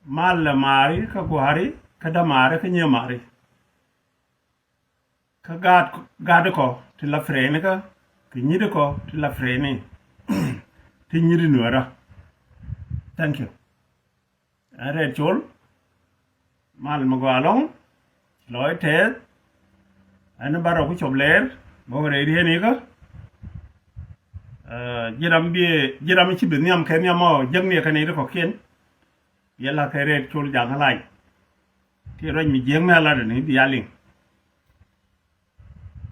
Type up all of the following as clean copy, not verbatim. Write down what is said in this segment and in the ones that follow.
mal mari ka guhari kada mari ka nye mari ka gad ko ti la frene ka nyide ko ti la frene ti nyidi nuara. Thank you. Are chol mal magwalong loy te an baro ku chobler bo re ri ni ka jiram chi bin yam ken yamo jang ne kan ni ko ken yalla ka re chol jang halai ti ro mi jeng na la ni bi yaling.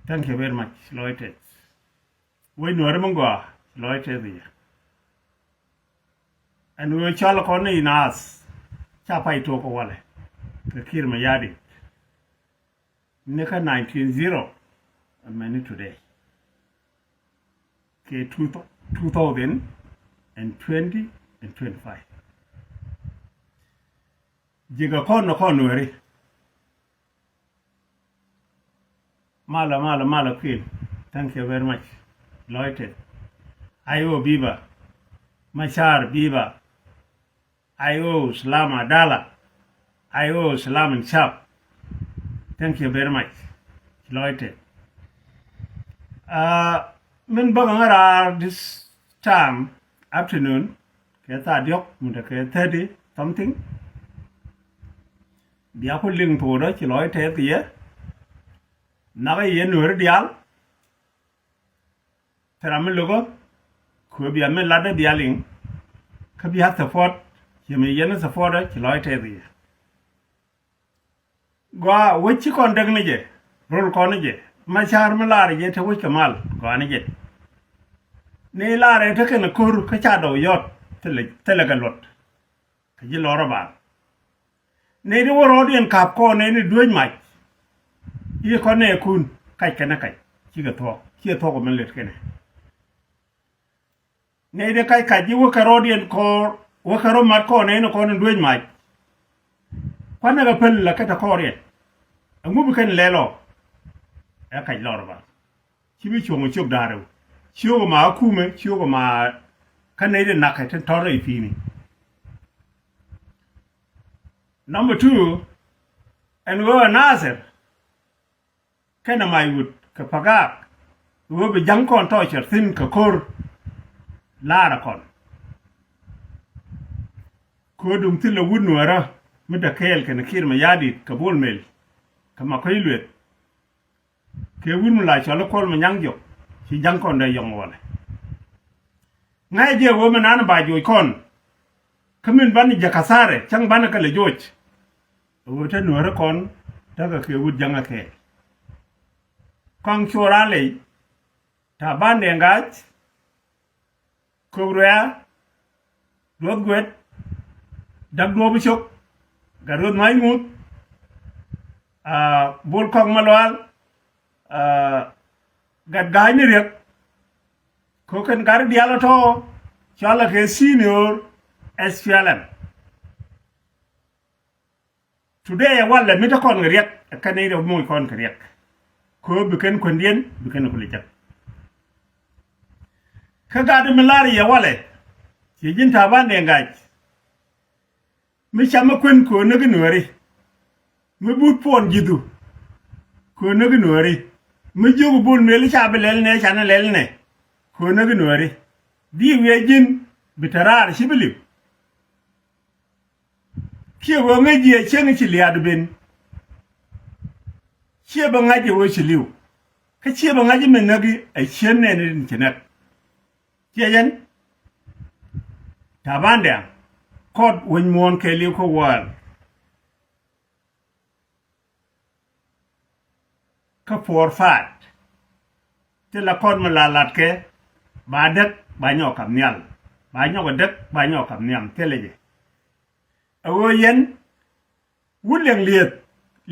Thank you very much. Loy te we nuara mangwa loy te bi and we chal ko ni nas cha pai to ko wale ka kir ma yadi neka 19 and many today ke 2020 and 25 jiga kono ri mala queen. Thank you very much. Loyted ayo biba machar biba ayo salama dala ayo salam and sharp. Thank you very much. Loyted min bagangara this time afternoon keta diok muda ke 30 something dia ko ling to do ci loyted ye naga ye nur dial teramel logo ko biya men lada dialing ka biya support yeme yene support ci loyted ye gwa wuci kon dag ni je rol kon je machar malare je te wuci mal gwa ni je ne lare te ken kur ka cha do yot tele galot ka ji loro ba ne di woro dien kap ko ne ni duoj mach yi ko ne kun kai kana kai ci ga to ko men let kene ne de kai ji wo karo dien ko wo karo mat ko ne ko ne duoj mach kwana ga pel la ka ta ko re ngu bu ken lelo ya kai loro ba ci bi chongo chok daro chiwo ma kume chiwo ma kanede nakete tore ifini. Number 2, and we were Nazir kana mai wood ka pagak we be jankon tocher thin ka kor lara kon ko dum tilla wud nuara mida kel kana kir ma yadi ka bol mel kama koy luet ke wud mu la chola kol ma nyangjo ci jankon da yong wala ngay je wo manana ba joy kon kamin ban jakasare chang ban ka le joj wo ta nuara kon daga ke wud janga ke kong chorale ta ban de ngaj kogrea rod dag do bishok garod mai mut bol kong malwal gad gay ni rek ko ken gar dialo to chala ke senior SPLM today wala mi ta kon rek kanay do moy kon rek ko biken ko ndien biken ko lijak kaga da milari ya wale ci jinta bande ngaj mi chama kwen ko nagi nori mi but pon jidu ko nagi nori mi jogu bol meli chabe lel ne chana lel ne ko nagi nori di wejin bitarar shibilib kiyo ngaji e chengi ci liadu ben chieba ngaji wo chiliu ka chieba ngaji men nagi a chenne ne tinak kiyen tabande kod won mon ke liu ko wal ka for fat te la kod malalat ke ba dak ba nyokam nyal ba nyoko dak ba nyokam nyam teleje awo yen wuleng liet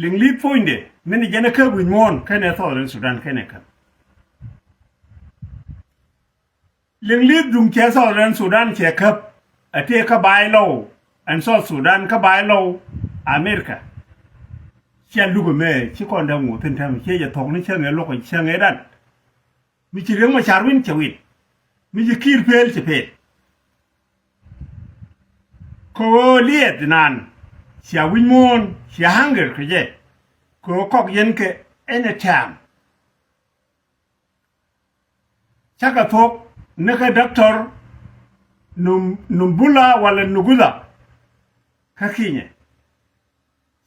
ling li poinde meni jana ka bu mon kene thoren Sudan kene kan ling li dung che thoren Sudan che kap ate ka bai lo an so Sudan ka bai lo America chen lugo me chi kon da ngu tin tam che ya thong ni chen e lo ko chen e dan mi chi reng ma charwin chewin mi ji kir pel che pel ko liet nan sia winmon sia hunger kje ko kok yen ke anytime chaka thok naka doctor numbula wala nugula kakinye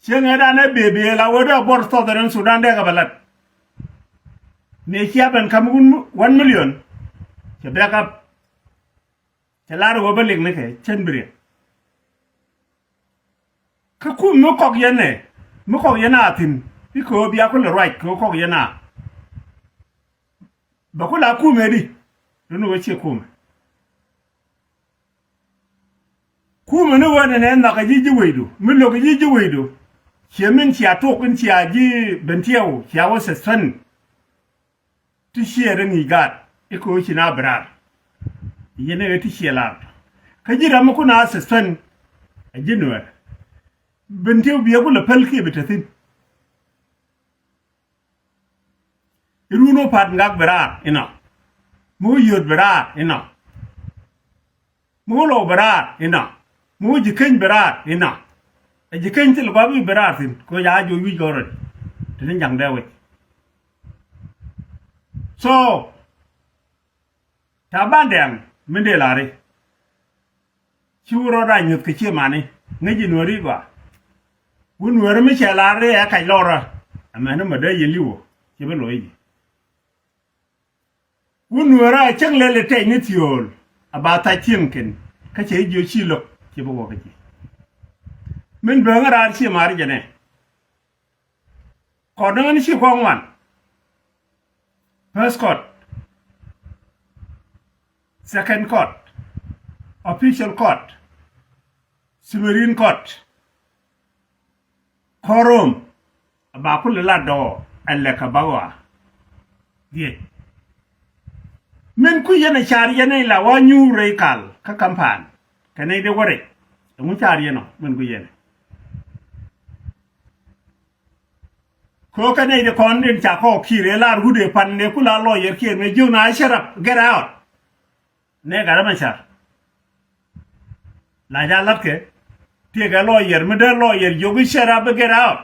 chenga dana bebe la wada bor southern Sudan de gabalat ne kiaban kamun 1 million ke backup kelar go balik ne ke chenbre ka ku mo kok yana tin biko biya ko le right ko kok yana ba ko la ku medi no wace kuma ne wane ne na ka jiji weido min lo ka jiji weido chemin ci ato kun ci aji bentiyawo ci awo se san ti shere ni gat iko ci na brar yene ti shela ka jira mu kuna se san ajinwa bentiyawo biya kula palke bitatin iruno pat ngak brar ina mu yod brar ina mu lo brar ina mu jikeng berat ina jikeng til babu berat tin ko ya jo wi gorot tin jang dewe so ta bandem minde lare chiuro da nyut ke chemani ngeji nori gwa wun were mi chelare ya kai lora amana mada yeliwo chebe loyi wun were cheng lele te ni tiol abata chienken ka che jo chilo ke bo ko min do ngara chi mari jene ko do ni chi ko ngwan first court second court official court supreme court quorum ba kul la do alle ka bawa die min ku yene char yene la wa nyu rekal ka kampan kanay de wore mu char yeno min ku yene ko kanay de kon den cha ko kire la rude pan ne kula lawyer kire me juna sharap get out ne gara ma char la ja lat ke tie ga lawyer me de lawyer jogi sharap get out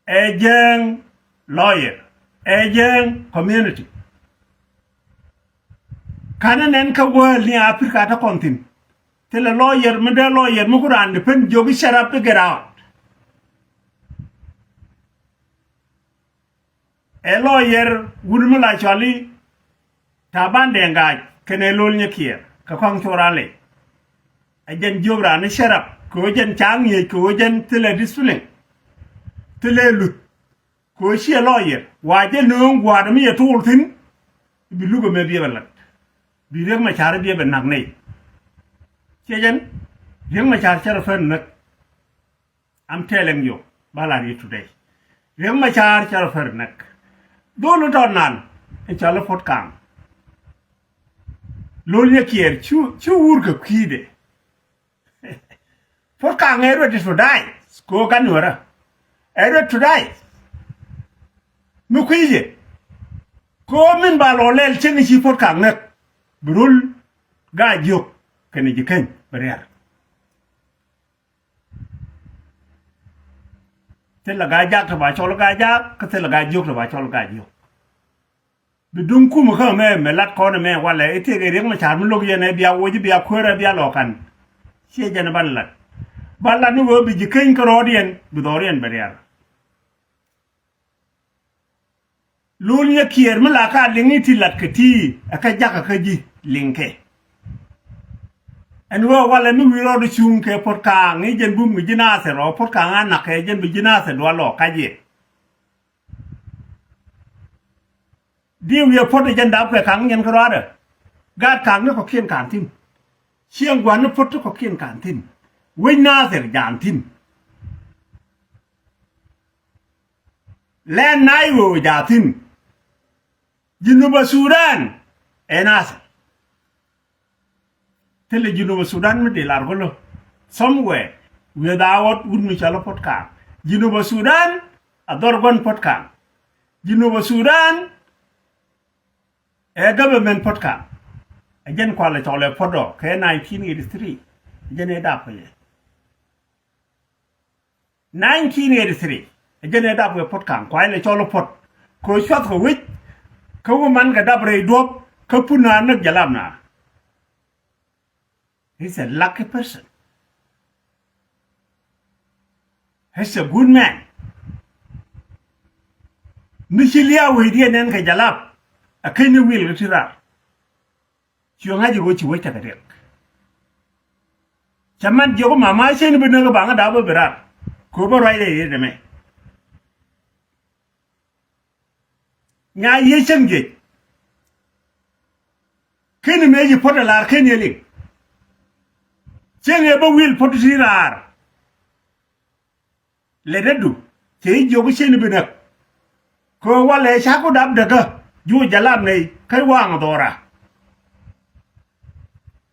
agent lawyer agent community kana nen ka world ni Africa ta kontin tele lawyer me de lawyer mu kuran pen jogi sharap get out a lawyer wurmu la chali taban de ngaj kene lol nyekier ka kong chorale ajen jogra ne sharap ko jen chang ye ko jen tele discipline tele lut ko shi lawyer waje no ngwada mi yetul tin bi lugo me bi balat bi rek ma char bi ben nak nei chejen rek ma char char fen nak I'm telling you balari today rek ma char char fen nak dolu donan e chala fot kang lol ye kier chu wur ka kide fot kang e ready to die ko kan wora e ready to die mu kije ko min ba lo lel chen chi fot kang nak brul ga jok kene jiken bariar tela ga jak ta ba chol ga jak ka tela ga jok ta ba chol ga jok bidung ku mu ka me lat ko ne me wala ite ge rek ma char mu log yene biya woji biya khora biya lokan che jana ballat balla nu go bi jiken ko rodien bi dorien bariar lul ye kier mu la ka lingi ti lat ka ti aka jaka ka ji linke en wo wala nu wi rodu chung ke pot ka ngi jen bum ngi jina se ro pot ka nga na ke jen bi jina se do lo ka ji di wi pot jen da pe kang yen ko ra ga kang ne ko kien kan tin chiang gwan ne pot ko kien kan tin wi na se jan tin len nai wo ja tin Junuba Sudan enas tele Junuba Sudan me de largolo somewhere without wudmi chala podcast Junuba Sudan adorgon podcast Junuba Sudan a government podcast ajen kwala chole podo ke 1983 ajen edap ye 1983 ajen edap we pot kan kwai le cholo pot ko shot ko wit ko man ga dabre dop ko puna nak jalam na. He's a lucky person. He's a good man. Michilia we nen ka jalap akini will tira. Chiong aja go chiwe ta kadek. Chaman jogo mama chen bina ga banga dabo berar. Ko ba rai de me. Nya ye chen ge. Kini meji pota lar kini ling. Chen e ba will pot tirar. Le dedu. Che jogo chen bina. Ko wale chako dab daga. Ju jalam nei kai wang dora.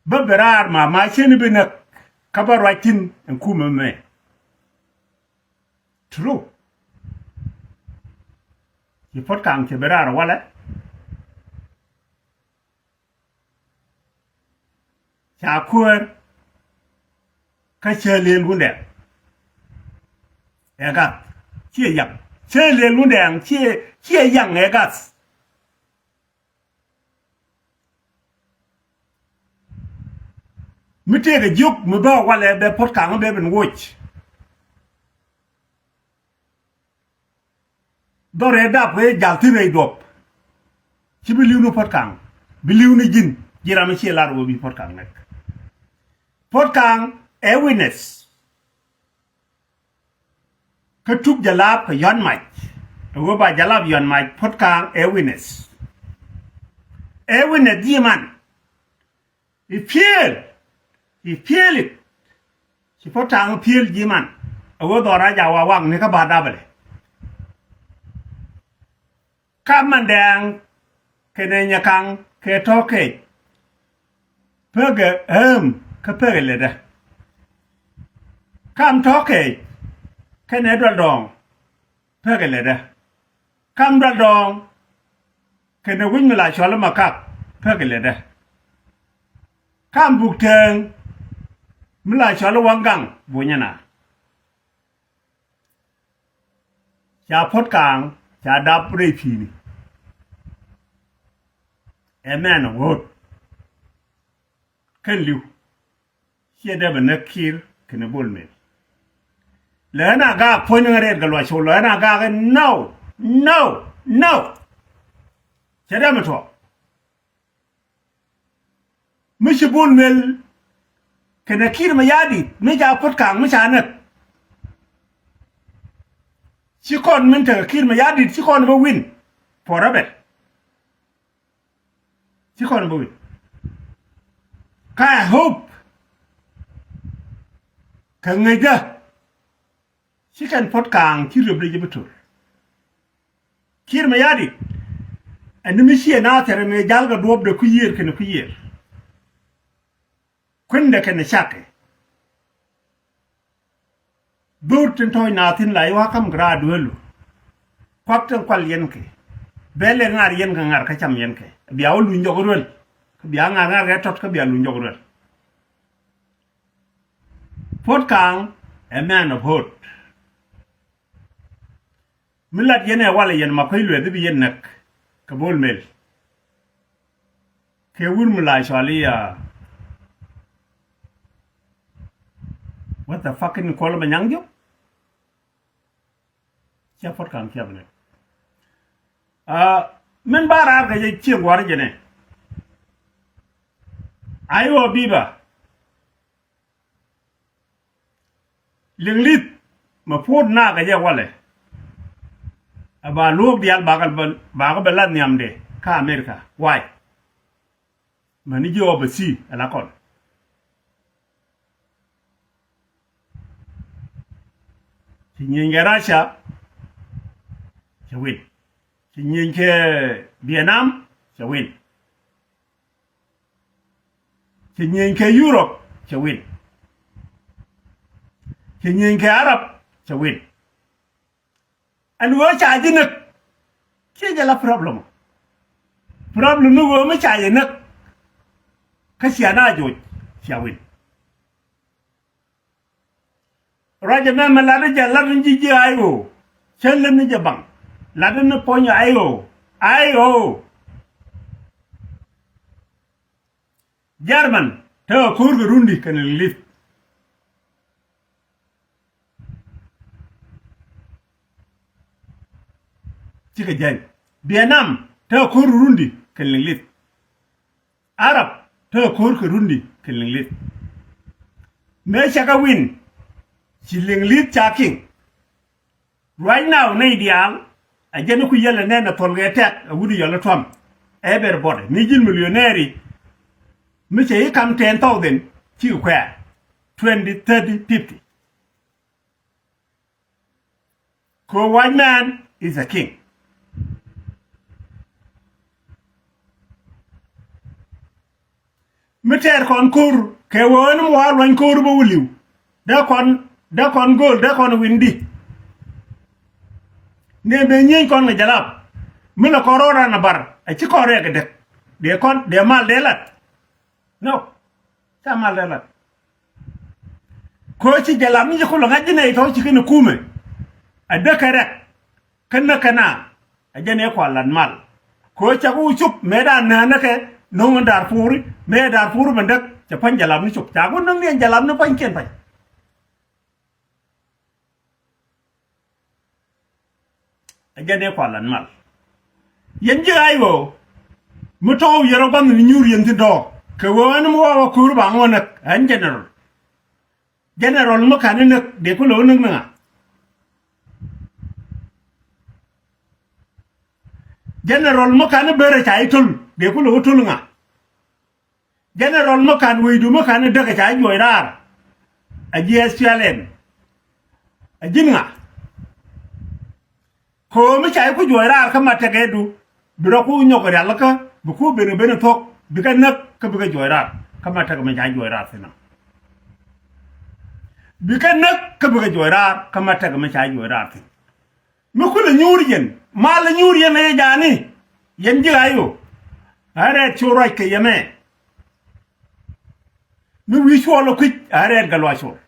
Berar mama chen bina kabar writing and kuma me. True. You put kang ke berar wala. Chakur ka chelin gunde. Egat. Chia yang. Chelin gunde ang chia yang egat. Me take a joke, me ba wale be pot kang be ben watch. Do red up we jalti re dop. Ci biliw no pot kang. Biliw ni jin, jirama ci lar wo bi pot kang nek. Pot kang e witness. Ka tuk jalab ka yon mach. Wo ba jalab yon mach pot kang e witness. E witness di man. He feel it. She put down peel jiman. A word or Raja Wang Nicaba double. Come and down, Kenanya Kang, Ketoke. Purger, Capella. Come toke. Canada dong. Purger. Come the dong. Can the wing like Sholamacat. Purger. Come book turn. Mula chalo wangang bunyana. Cha pot kang cha dap repi ni. A man of wood. Can you? Here never nakir can a bull mill. Learn a gag pointing at Edgar so learn a gag no. Chadamato. Mr. Bull mill. Kena kir mayadi me ja pot kang me chanak chikon minta kir mayadi chikon ba win for a bet chikon ba win ka hope ka ngega chikan pot kang kirub le jibutur kir mayadi and me shi na tere me jalga dob de ku yer kena ku yer Quinde can shake. Burt and toy nothing like Wakam gradual. Quapton qual yenke. Bellen are yenkan are kacham yenke. Be all in joggerel. Biang are retot ka be a lunjoggerel. Port Kang, a man of hope. Millat yene walla yen maquilu the yenek. Kabul mill. Ke wurmula shalia. What the fucking call of a young job? Chapot can cabinet. Men bar are the chill warrior. Iowa Biba. Linglit, my poor naga wale. About look the Bagabalaniam day, Ka America. Why? Manijo of the sea, a lacon. Nyinge Russia, she win. Nyinge Vietnam, she win. Nyinge Europe, she win. Nyinge Arab, she win. And what I didn't. She's a problem. Problem no woman, I didn't. ka siana jo siawin raja me malada jalan jiji ayo chellen ni jabang ladan na ponya ayo German ta kurgu rundi kan lit Cika jan Vietnam ta kurgu rundi kan lit Arab ta kurgu rundi kan lit me chaka win chiling lit chaking right now na ideal ajana ku yalla nena tolga tek wudi yalla tom everybody ni jil millionaire me che kam 10,000 chi kwa 20 30 50 ko one man is a king me ter kon kur ke won mo halwan kur bo wuliw da kon gol da kon windi ne be nyin kon na jalab me la corona na bar a ci kore ga de mal de lat no ta mal de lat ko ci jalab ni ko nga jine to ci kene kume a de kare kana a jene ko lan mal ko ci ku chup me da na ke no ndar puri me dar puru bendak ci pan jalab ni chup ta ko nang ne jalab na pan ken pan ajane ko lan mal yenji ayo muto yero ban ni nyur yenti do ke won mo wa kur ba ngona an general mo kan nak de ko lo nak na general mo kan bere chai tul de ko lo tul nga general mo kan widu mo kan de ka chai joirar a GSPLN a jinga ko mi chai ku joira ka mata ga du biro ku nyoko yalla ka bu ku bene tok bi ka nak ka bi ka joira ka mata ga ma chai joira sina bi ka nak ka bi ka joira ka mata ga ma chai joira sina mi ku la nyuriyen ma la nyuriyen e jani yen jigayo are choro ke yeme mi wi cholo ku are galwa choro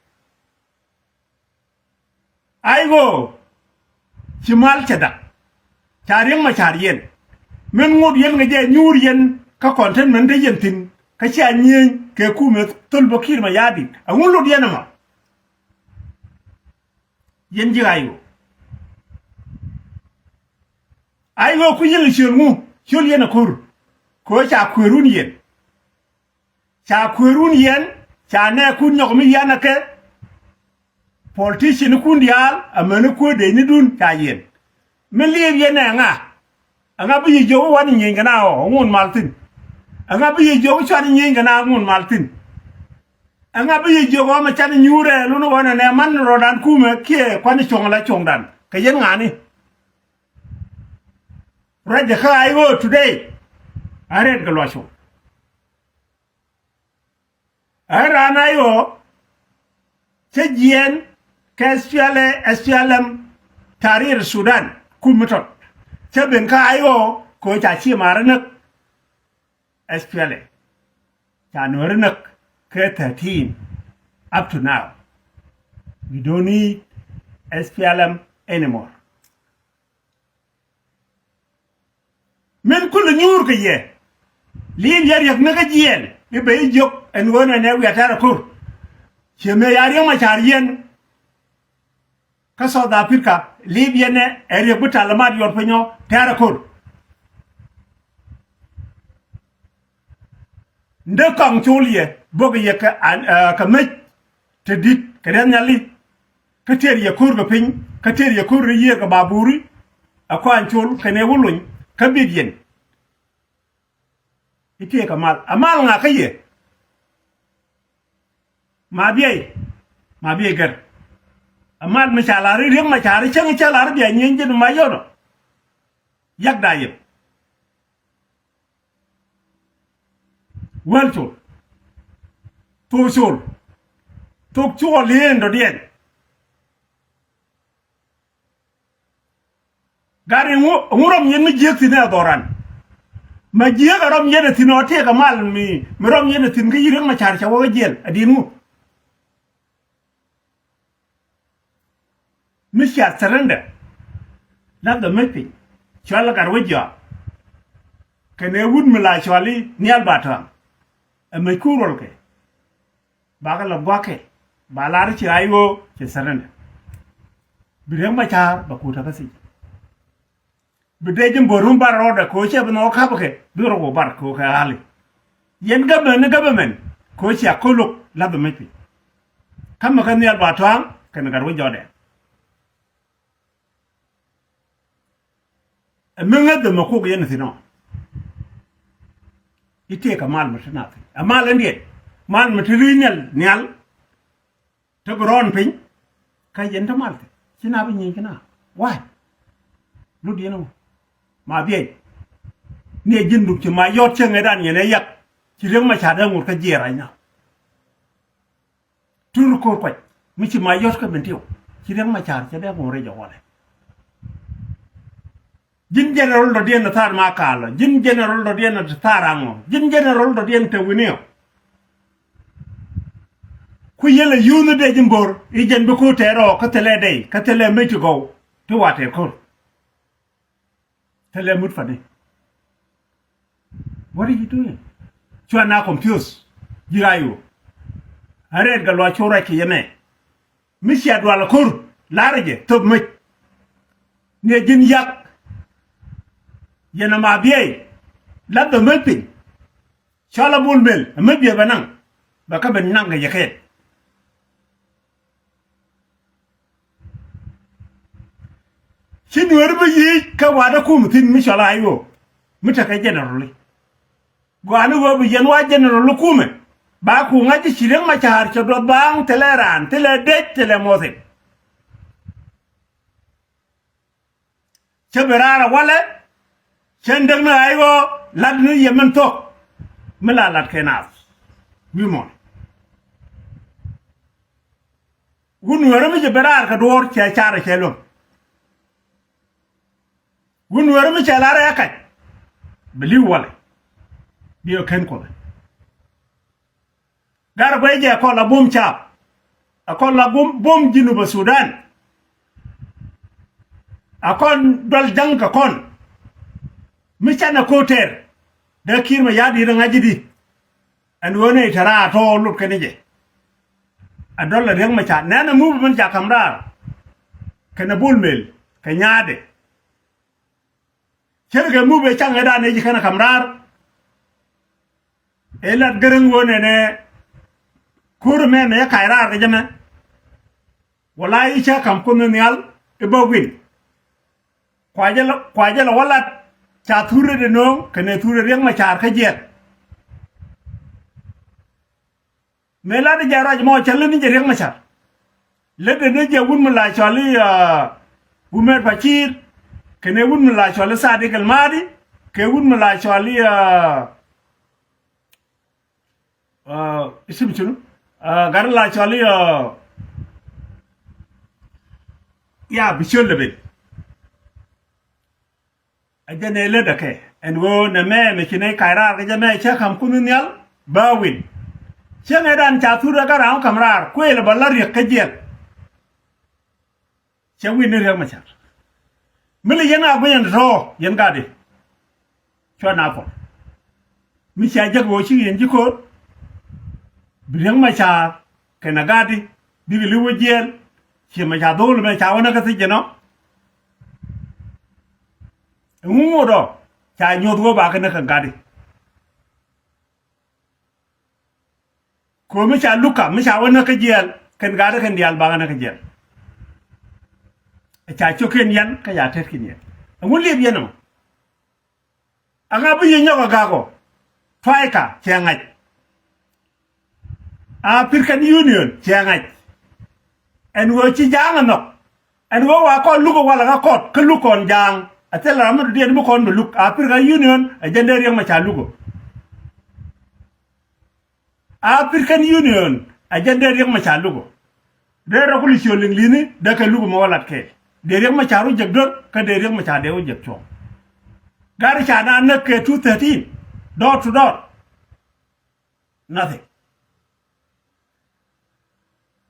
aigo Chimal chada charing ma charien men ngod yen nga je nyur yen ka konten men de yentin ka cha nyen ke ku me tol bokir ma yadi angun lo diena ma yen jigayo ayo ku yen chirngu chul yen kur ko cha kurun yen cha ne ku nyok mi yana ke politician kundial amene ko de ni dun tayen men liye yena nga bi jo wani nyenga na o ngun maltin nga bi jo chani nyenga na ngun maltin nga bi jo ma chani nyure lu no wana ne man rodan kuma ke kwani chongla chongdan ka yen ngani raja khayo today aret galwasho arana yo chejien SPLM Tahrir Sudan kumtot cheben ka ayo ko cha chi maranak SPLM cha noranak ke 13 up to now we don't need SPLM anymore men kul nyur ke ye lim yar yak naga jien e be jok en wona ne wi atara kur cheme yar yo ma charien ka South Africa Libya ne ere buta lamad yor penyo tera kor nde kang chulie boga ye ka me tedit karen nyali ka ter ye kor ga pin ka ter ye kor ye ga baburi akwan chul kane wulun ka bidyen ite ka amal nga ka ye ma biye gar amal machalari riang machari chang chalar dia nyenjen mayono yak dayep walchul tuchul tukchul lien do dien gari nguram yen mi jekti ne doran ma jiya ga rom yene tino te ga mal mi rom yene tin ga yirin ma char chawa jel adinu mi sha saranda la da mepi chala gar wajja kene wud mi la chali ni albata e me kurol ke ba ga la gwake ba la ri ci ayo ci saranda biren ma char ba ku ta kasi bidejin borum bar roda ko che bno ka bake biro go bar ko ka ali yen government ko che akolok la do mepi kam ka ni albata kan gar wajja de menga de mako ga yana tino ite ka mal mutana amal ndiye mal mutirinyal nyal to gron pin ka yenta mal sina bi nyi kana why lu di no ma biye ne jindu ci ma yot ce ngadan yene yak ci reng ma cha da ngur ka jera nya tur ko ko mi ci ma yot ka bentiw ci reng ma cha ce da ngure jo wala jin general do den tar ma kala jin general do den tarango jin general do den te winio ku yele yunu de jimbor i jen be ko tero ka tele dey ka tele meti go to wate ko tele mut fane what are you doing you are now confused jirayo ared galwa chora ki yene misi adwala kur laraje to met ne jin yak yana ma biye labda mepin chala bulbel mebiye banang baka ben nanga yake shin werbe yi ka wada ku mutin mi chala ayo mutaka generally gwanu go bi yanwa general kume ba ku ngaji shireng ma char chodo bang teleran tele de tele mose cheberara wala chendeng na ayo ladnu yemen tok mela lat kenaf wimon gunu wara mi berar ka dor che chara chelo gunu wara mi chala ra ka beli wala biyo ken ko gar bayje ko la bum cha akon la bum jinuba sudan akon dol jang kon michana koter da kirma yadi ran ajidi an wone tara to lut kanije adolla reng macha nana mu ban ja kamrar kana bulmel kanyade cerga mu be changa da ne kana kamrar elat gereng wone ne kurme ne kairar ga jama wallahi cha kam kun nyal e bawin kwajala wala cha thure de no kene thure reng ma char ka jet mela de jaraj mo challe ni reng ma char le de ne je wun mala chali umer fakir kene wun mala chali sadiq al madi ke wun mala chali isim chunu gar la chali ya bishol lebe ajane le dake en wo na me kine kaira ga jame che kam kunun yal bawin che ne dan cha thura ga raw kamrar ko ele ballar yak kajel che win ne rek ma cha mili yana go yan ro yan gade cho na ko mi cha jag wo chi yen jiko bireng ma cha kana gade bi li wo jel che ma cha do le ma cha wona ka ti jeno ngudo cha nyodgo ba kana kan gadi ko mi cha luka mi cha wona ka jel kan gada kan dial ba kana ka jel cha choken yan ka ya tet kin yan ngun leb yan anga bu yen yoga gago faika chengai African Union chengai en wo chi jang no en wo wa ko lugo wala ka kot ka lukon jang atela amadu dia mo kon look African Union agenda yang macha lugo African Union agenda yang macha lugo de resolution lini da ka lugo mo walat ke de yang macha ru jegdor ka de yang macha de o jegcho Gari China Nuk 213, door to door. Nothing.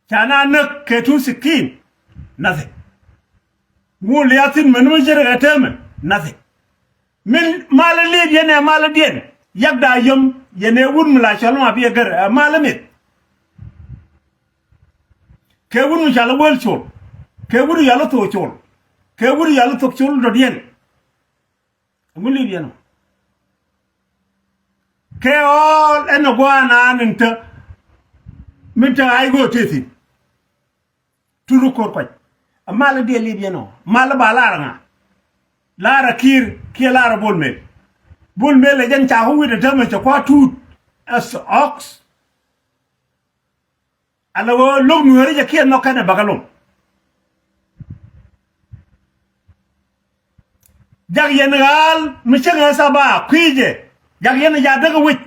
China Nuk 216, nothing. Muliatin Manujer Ataman, nothing. Min Malalid Yene Maladien, Yagda Yum, Yene Wunmla Shalma be a Malamit. Kewun Jala Welchol, Kewuru Yalato Chol, Kewuru Yalato Chol Dodien. Mulidian. Ke all and a guana and Minta I go to Turu Korpai. A malady Libiano, Malabalaranga. Lara Kir, Kielara Bullmill. Bullmill again Chahu with a damage of what tooth as ox. And the world look Murray Kier no kind of bagalum. Jagianal, Michel Saba, Quije, Jagiana Yadaga wit,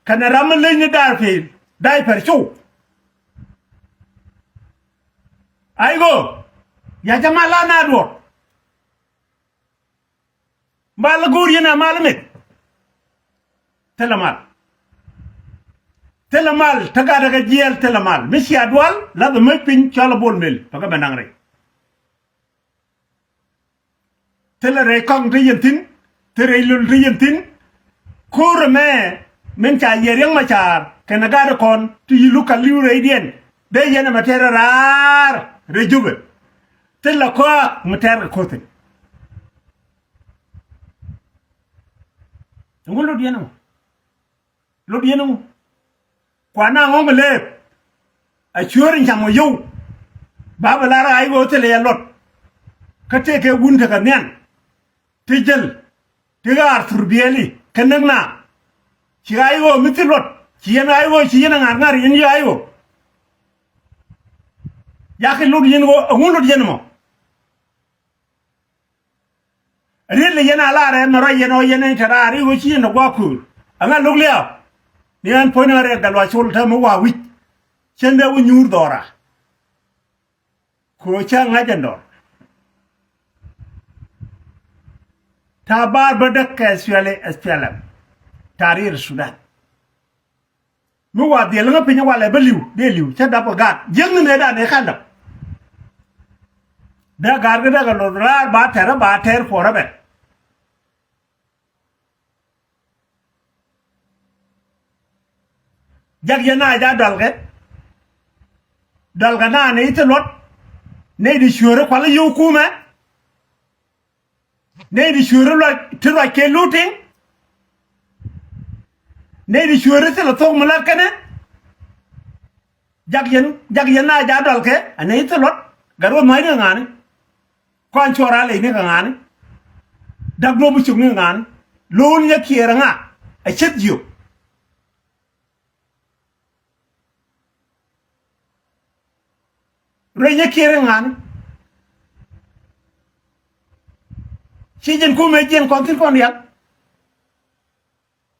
can a ramen in the darfield, diaper show. I go, Yajamala Nadwar. Malaguriana Malamit. Telemal. Telemal, Tagadaga GL Telemal. Missi Adwal, la the Mupin Chalabon Mill, Pagabanangre. Telere Kong Rientin, Terelul Rientin, Kurame, Mencha Yering Machar, Kanagadacon, to you look a new radiant. They yana matera rejube. Tella Qua Matera Cotin. Lodiano. Lodiano. Quana Homele. A churing Chamoyo. Babalara, I go tell a lot. Kateke Wuntaganian. Tijel. Tigar Turbieli. Kanagna. Chiago Mitilot. Chianago, Chianagar in Yago. Yaki Lodiano, a wounded general. Really, Yana Lara, Marayano, Yanatari, which in the Waku. I'm not looking out. The unpointed that was all time a week. Senda win your Dora. Coachang Agendor. Tabar Badak Casually as Pelham. Tarir Sudan. No, what the Langa Pinawala Bellew, Delu, set up a guard. Young Neda, they hand up. The Gargada Lodra Bater for a bit. Jagiana Dalget Dalgana needs a lot. Nady sure quali you kuma. Nady sure like to like a looting. Nady sure is a thong malakane. Jagiana Dalke, and needs a lot. Garo Maidangani. Quanchorale Nigangani. Daglobuchungan. Loan Yakiranga. I said you. Renya Kirangan. She didn't come again, content on ya.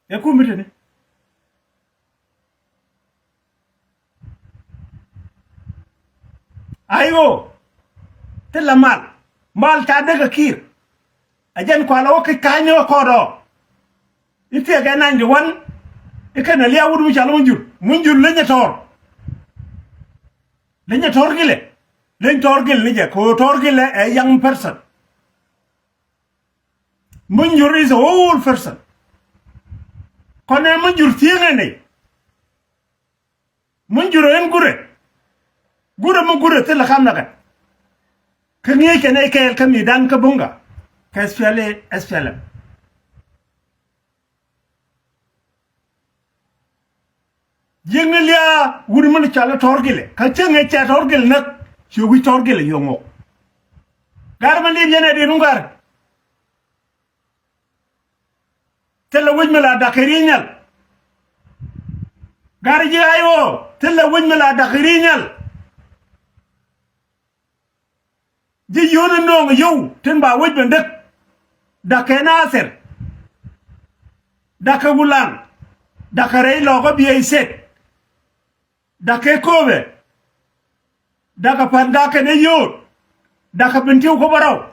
A committee. I go. Tell a man. Malta Kir. Again, Qualoka Kanyo Kodo. If you again 91, you can allow which I want you. Munju Lenator. Lenya Torgile. Len Torgil Lija, Co Torgile, a young person. Munjur is an old person. Kona Munjur Tiangane. Munjur and Gure. Gura Mugura Telakamaga. Kanye can Eke Kami Dan Kabunga. Caspiale Espialem. Yengilia Woodman Chala Torgile, Kachang a chat orgil nut, you we torgil yomo. Garmali Yanadi Tell a windmill Dakarinal Garji Io, tell a windmill Dakarinal. Did you know you, Timba Woodman Duck Dakanasir Dakabulan Dakare Logo be said. Dake Kove Daka Pandaka ne yo Daka Pentiu Kobarao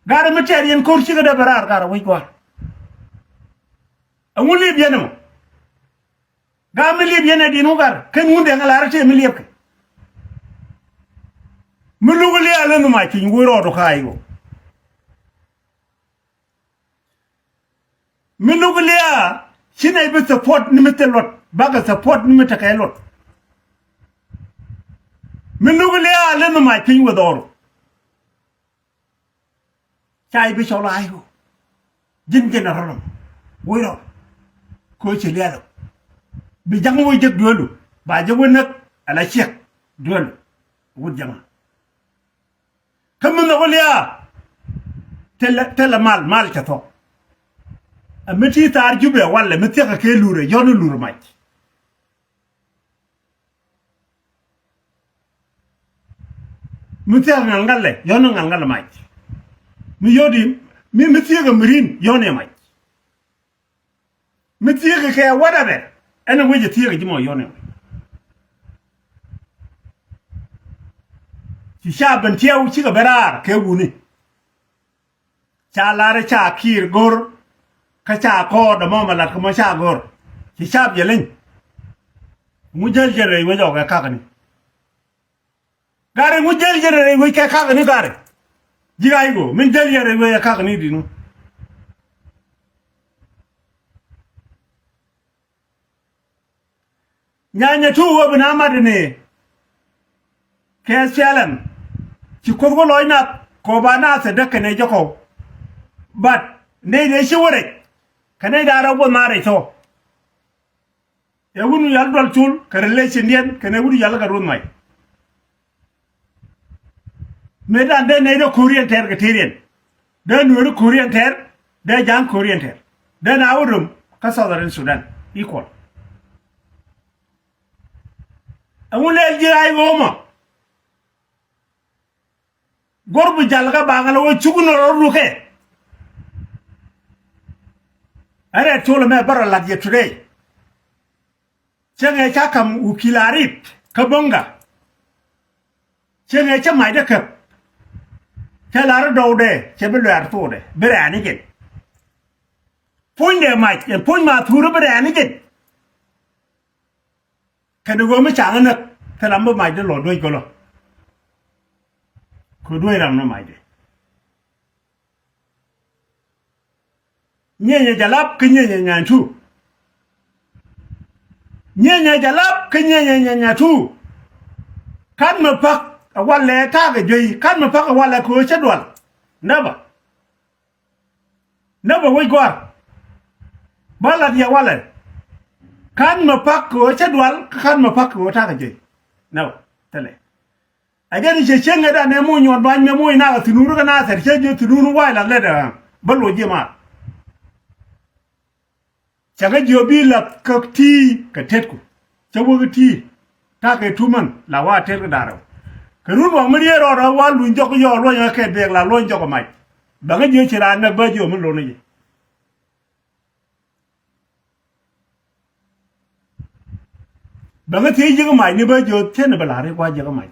gara meter yen korchi ga da barar gara wai gwar amul lib yenamo ga mi lib yene dinu gar ken hunde ngala rate mi lib mi luguli ala no ma ki ngoro do kayo mi luguli a shine bi support ni metelot baga support ni metakaylot mi luguli ala no ma ki wodoro chai bi chola ayo jin general wiro ko ci lelo bi jang wo jek dolu ba je wonak ala cheikh dolu wut jama kam na waliya tel mal ca to amati tar jube wala meti ka ke lure yonu lure maj meti ngal ngalle yonu ngal ngal maj mi yodi mi meti ga mirin yone maj meti ga ke wada be ana weje ti ga jimo yone ci shaban tiyaw ci ga barar ke wuni cha lare cha kir gor ka cha ko da mamalat ko ma cha gor ci shab yelen mu jel jere wo joga kakani gare mu jel jere wo ke kakani gare jiray go min jel jere wo kakani dinu nyanya tu wo bina madne ke selam ci ko loyna ko bana sa daka ne jako but ne shi wore kane da rawo mare to e wunu yal dol tul ka relation yen kane wunu yal ga ron mai me dan de ne do korean ter ga terien de no korean ter de jang korean ter de na wurum ka southern sudan equal amule jiray goma gorbu jalga bangala wo chuguno ruke are tole me bara la ye today chenge cha kam ukilarit kabonga chenge cha mai da kap telar dowde chebelu artude berani gen punde mai pun ma thuru berani gen kanu go me changa nak telam ba mai de lo doi ko lo ko doi ram no mai de nyenye jalap kinyenye nyantu nyenye jalap kinyenye nyatu kan ma pak wala ta ga joyi kan ma pak wala ko chedwal naba wai gwar bala dia wala kan ma pak ko chedwal kan ma pak ko ta ga joyi naba tele agani che chenga da ne mu nyon ban me mu ina ga tunuru ga na ser che je tunuru wala le da balo je ma chaga jobi la kakti ka tetku chawo ti ta ke tuman la wa tet ga daro karun wa mri ro ro wa lu njoko yo lo ya ke de la lo njoko mai ba nga je chira na ba jo mun lo ne ba nga ti je ga mai ni ba jo ten ba la re kwa je ga mai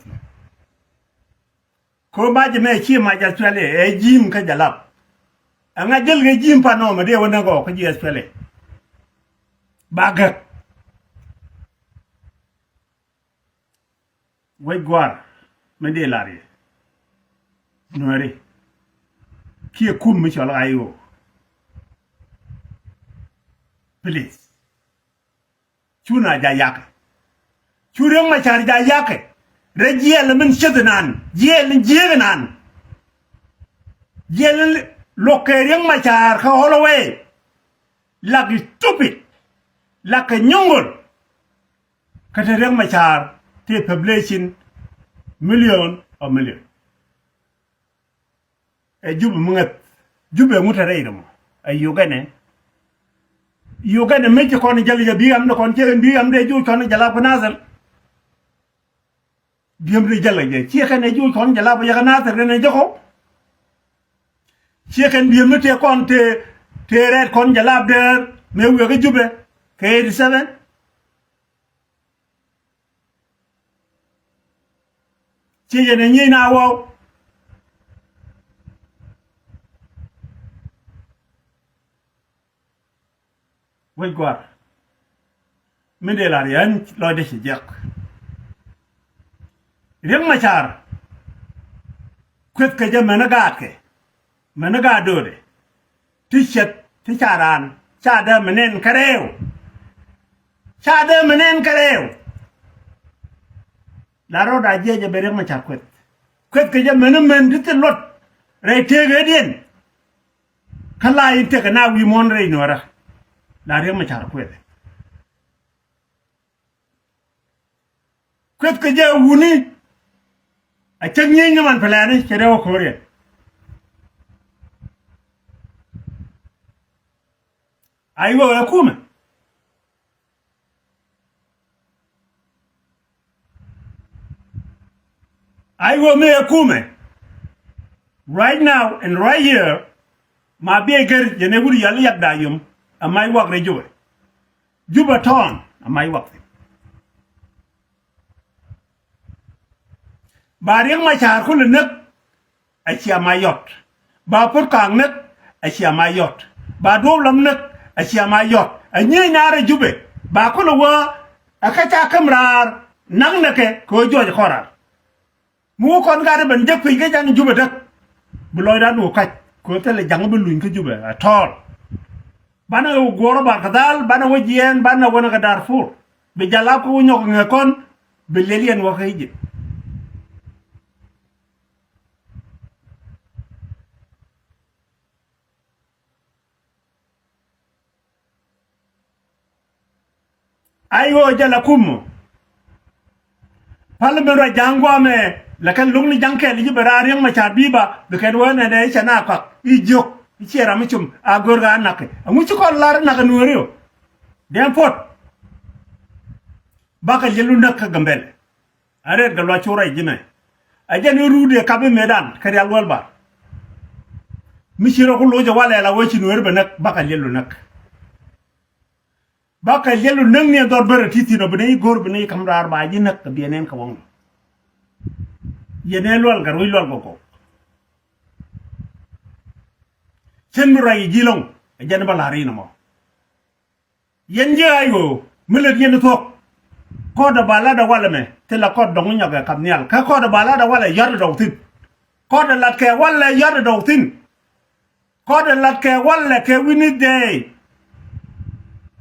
ko ba je me chi ma ja chale e jim ka jalap anga jel ga jim pa no ma de wona go ka je chale bagak wai gwar mende lari noire ki kum mi chola ayo please chuna ja yak chureng ma char ja yak rejiel min shednan jienan jel lokereng ma char ka holoway like stupid like a nyongol katereng ma char te population million or million e jubu mungat jube mutare idamo ay yogane meje kon jali bi am kon jere bi am de ju kon jala ko nazal bi am de jala je ci xene ju kon jala ba ya nazal ne joko ci xene bi mete kon te red kon jala de me wu ga jube kay 7 ci yene ñi na wo wai gwar min de la yan lo de shi jak riek machar kwet ke je menaga dode tishet ticharan chada menen kareo la roda je be riek machar kwet ke je men ditlot re tege den kala inte kana wi mon re nora la riek machar kwet ke je wuni a changi man pelane cherewo kore aiwo la kuma aiwo me kume right now and right here ma beger jene guri yalla yadda yum amay wak re juba ton amay wak ba riek machar ko le nak a ci amayot ba por kang nak a ci amayot ba do lam nak a ci amayot a ñey naara jube ba ko lo wa akacha kamrar nang nake ko joje khorar mu kon ga ban jek fi ga jan jube dak bu loy da do kaj ko tele jang bu luñ ko jube a tol bana goro ba kadal bana wajien bana wona ga darfur be jala ko ñok ngakon be lelien wa xeyje ayo jala kumu palmero jangwa me la kan lugni janke li bara riek machar biba be ken wona de chana pak I jok I chera michum a gorga nakke amu ci ko lar naka nurio dem pot baka jelu nak gambel are galwa chora jime ajani rude kabe medan kari alwal ba mishiro ko loja wala la wochi nuer be nak baka jelu nak baka yelu nang ne dor bere titi no bene gor bene kamrar ba ji nak bienen ka wong yene lol gar wi lol ko sen ray jilong jan balari no mo yen je ayo mulet yen tok ko da balada wala me te la ko dong nya ga kamnial ka ko da balada wala yar do tin ko da lat ke wala yar do tin ko da lat ke wala ke wini day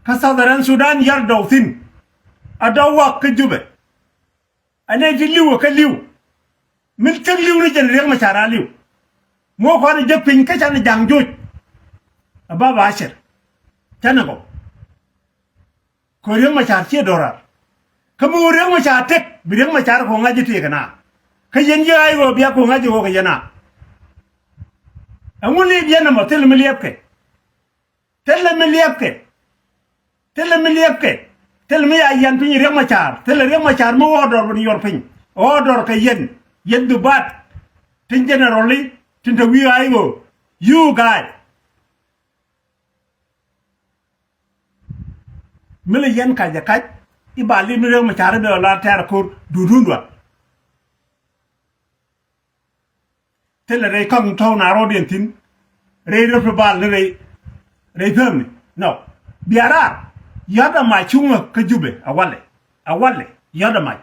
ka Southern Sudan yar dawtin adawa ka jube ane ji liwo ka liw min tag liw ni jen riek machar liw mo ko ne jepin ka chan jang joj ababa asher tanago ko riek machar ci dorar ka mo riek machar tek bi riek machar ko ngaji te kana ka yen je ay go biya ko ngaji ko yana amuli biya na mo tel miliyapke tele miliyapke tel mi ayan pin riek machar tel riek machar mo odor bon yor pin odor ka yen du bat tin generally tin to wi ayo you guy mele yen ka ja kaj ibali mi riek machar be la ter ko dudundwa tel re kong to na rodin tin re bal re pem no biara yada ma chunga ka jube awale yada ma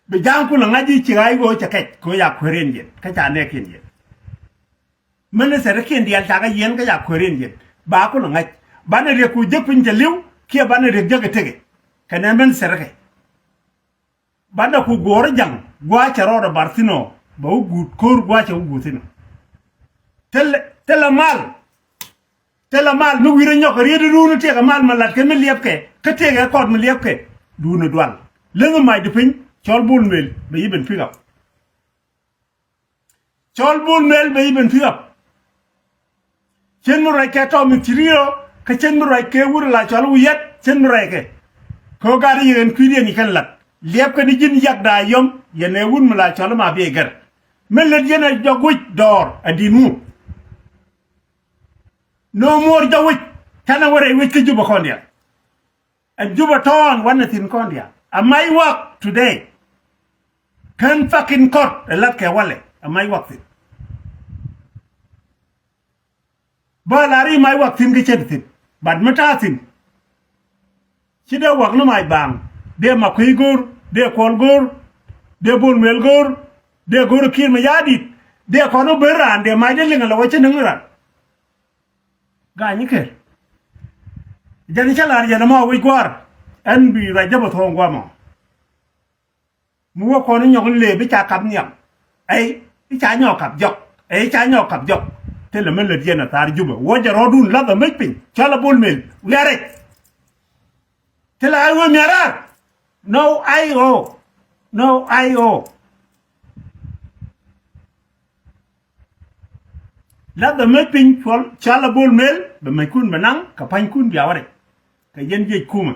be janku la ngaji ci ay go ca kek ko ya kweren yen ka ca ne ken yen mene sere ken dial ta ga yen ka ya kweren yen ba ko la ngaj bana re ku jepin ja liw ke bana re jaga tege kana men sere ke bana ku gor jang gwa ca rodo bartino ba ugu kor gwa ca ugu tino tela mal no wira nyok reede dunu tega mal malat ke meliep ke tega kod meliep ke dunu dwal lenga may de pin chol bul mel be yiben pigap chol bul mel be yiben pigap chen mu reke to mi trio ka chen mu reke wur la chol wiyet chen mu reke ko gari yen kwide ni kan lat liep ke ni jin yak da yom yene wun mala chol ma be gar melet yene joguj dor adinu no more jawit kana wore wit ke juba kondia and juba ton one thing kondia amai work today can fucking court a lot ke wale amai work ba lari mai work tin ke chen tin bad mata tin ci de wax na mai bang de ma kuy gor de kol gor de bol mel gor de gor kir ma yadit de ko no beran de mai de linga la wace nan ran ga ni ke jani chala ya na ma wi gwar an bi ra jaba thong gwa mo mu wa ko no nyok le bi cha kap nyam ai bi cha nyok kap jok ai cha nyok kap jok te le men le diena tar juba wo ja rodun la da mek pin chala bol mel lere te la ay wo miara no io la da mek pin chala bol mel be mai kun manang ka pan kun biaware ka yen je kuma